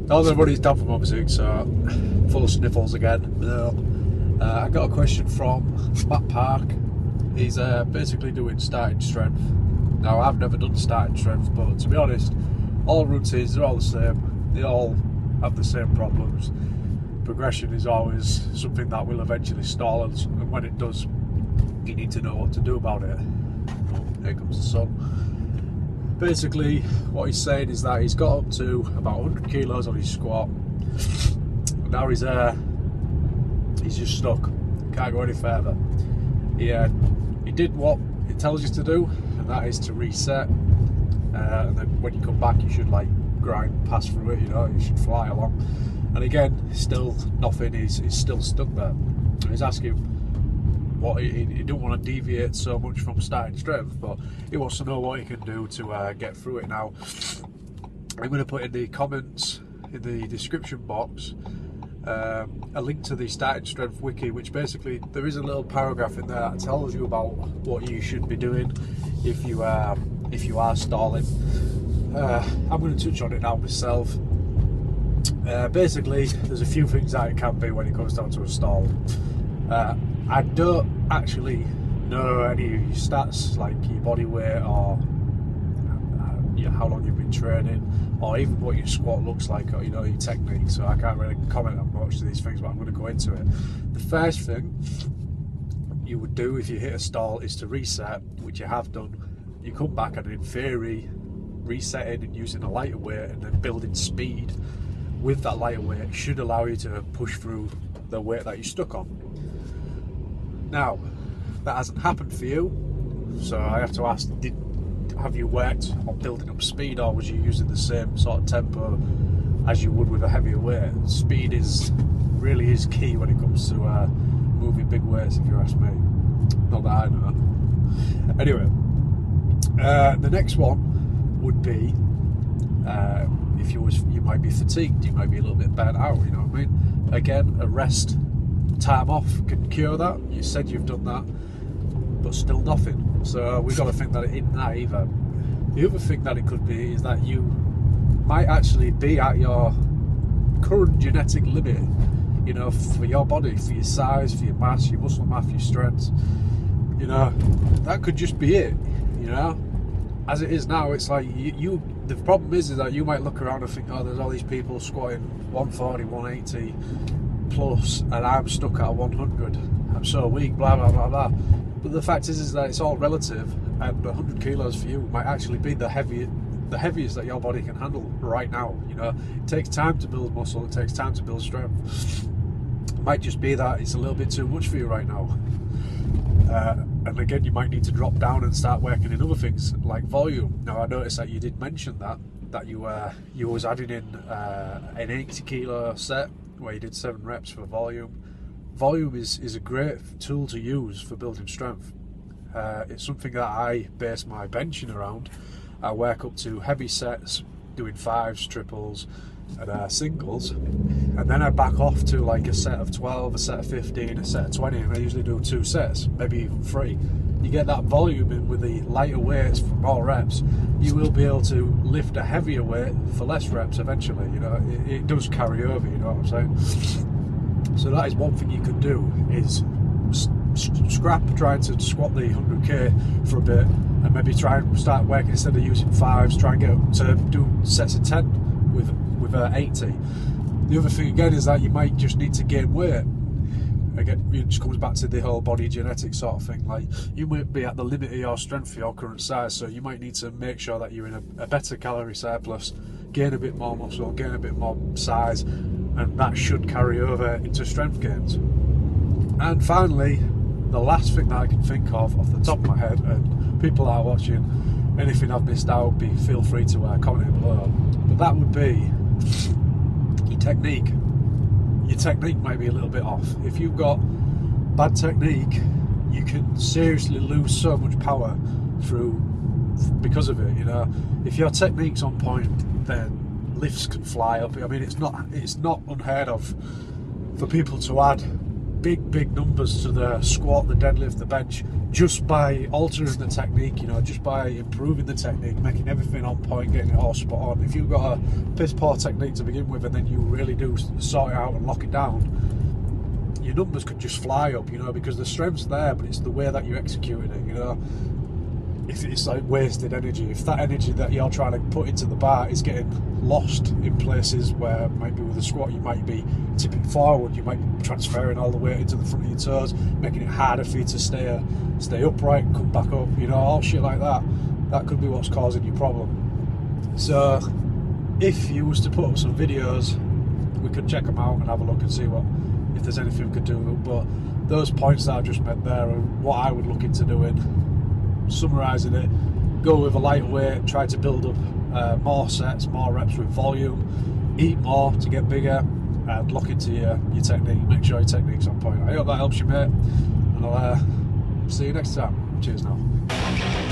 How's everybody's Dan from Overseek, so full of sniffles again. No. I got a question from Matt Park. He's basically doing starting strength. Now, I've never done starting strength, but to be honest, all routines are all the same. They all have the same problems. Progression is always something that will eventually stall, and when it does, you need to know what to do about it. Oh, here comes the sun. Basically, what he's saying is that he's got up to about 100 kilos on his squat. Now he's just stuck. Can't go any further. He did what it tells you to do, and that is to reset. And then when you come back, you should like grind past through it. You know, you should fly along. And again, still nothing. He's still stuck there. And he's asking what he don't want to deviate so much from starting strength, but he wants to know what he can do to get through it. Now, I'm going to put in the comments in the description box a link to the starting strength wiki, which basically there is a little paragraph in there that tells you about what you should be doing if you are stalling. I'm going to touch on it now myself. Basically, there's a few things that it can be when it comes down to a stall. I don't actually know any of your stats, like your body weight or how long you've been training, or even what your squat looks like, or your technique. So I can't really comment on much of these things, but I'm going to go into it. The first thing you would do if you hit a stall is to reset, which you have done. You come back and in theory, resetting and using a lighter weight and then building speed with that lighter weight should allow you to push through the weight that you're stuck on. Now, that hasn't happened for you, so I have to ask, have you worked on building up speed, or was you using the same sort of tempo as you would with a heavier weight? Speed really is key when it comes to moving big weights, if you ask me. Not that I know. Anyway, the next one would be if you might be fatigued, you might be a little bit burnt out, you know what I mean? Again, a rest, time off can cure that. You said you've done that, but still nothing. So we've got to think that it isn't that either. The other thing that it could be is that you might actually be at your current genetic limit, you know, for your body, for your size, for your mass, your muscle mass, your strength. You know, that could just be it, you know. As it is now, it's like the problem is that you might look around and think, oh, there's all these people squatting 140, 180 plus, and I'm stuck at 100. I'm so weak, blah blah blah blah. But the fact is that it's all relative, and 100 kilos for you might actually be the heaviest that your body can handle right now. You know, it takes time to build muscle, it takes time to build strength. It might just be that it's a little bit too much for you right now. And again, you might need to drop down and start working in other things like volume. Now, I noticed that you did mention that you was adding in an 80 kilo set where you did 7 reps for volume. Volume is a great tool to use for building strength. It's something that I base my benching around. I work up to heavy sets, doing 5s, triples, and singles, and then I back off to like a set of 12, a set of 15, a set of 20, and I usually do 2 sets, maybe even 3. You get that volume in with the lighter weights for more reps, you will be able to lift a heavier weight for less reps eventually. You know, it does carry over, you know what I'm saying? So that is one thing you could do, is scrap trying to squat the 100k for a bit, and maybe try and start working, instead of using 5s, try and get up to do sets of 10 with 80. The other thing again is that you might just need to gain weight. Again, it just comes back to the whole body genetic sort of thing. Like, you might be at the limit of your strength for your current size, so you might need to make sure that you're in a better calorie surplus, gain a bit more muscle, gain a bit more size, and that should carry over into strength gains. And finally, the last thing that I can think of off the top of my head, and people are watching, anything I've missed out, feel free to comment below, but that would be your technique. Your technique might be a little bit off. If you've got bad technique, you can seriously lose so much power because of it. You know, if your technique's on point, then lifts can fly up. I mean, it's not unheard of for people to add big numbers to the squat, the deadlift, the bench, just by altering the technique, you know, just by improving the technique, making everything on point, getting it all spot on. If you've got a piss poor technique to begin with and then you really do sort it out and lock it down, your numbers could just fly up, you know, because the strength's there, but it's the way that you're executing it, you know. If it's like wasted energy, if that energy that you're trying to put into the bar is getting lost in places where maybe with a squat you might be tipping forward, you might be transferring all the weight into the front of your toes, making it harder for you to stay upright and come back up, you know, all shit like that. That could be what's causing your problem. So if you was to put up some videos, we could check them out and have a look and see if there's anything we could do. But those points that I just made there are what I would look into doing. Summarising it, go with a light weight, try to build up more sets, more reps with volume, eat more to get bigger, and look into your technique, make sure your technique's on point. I hope that helps you, mate, and I'll see you next time. Cheers now.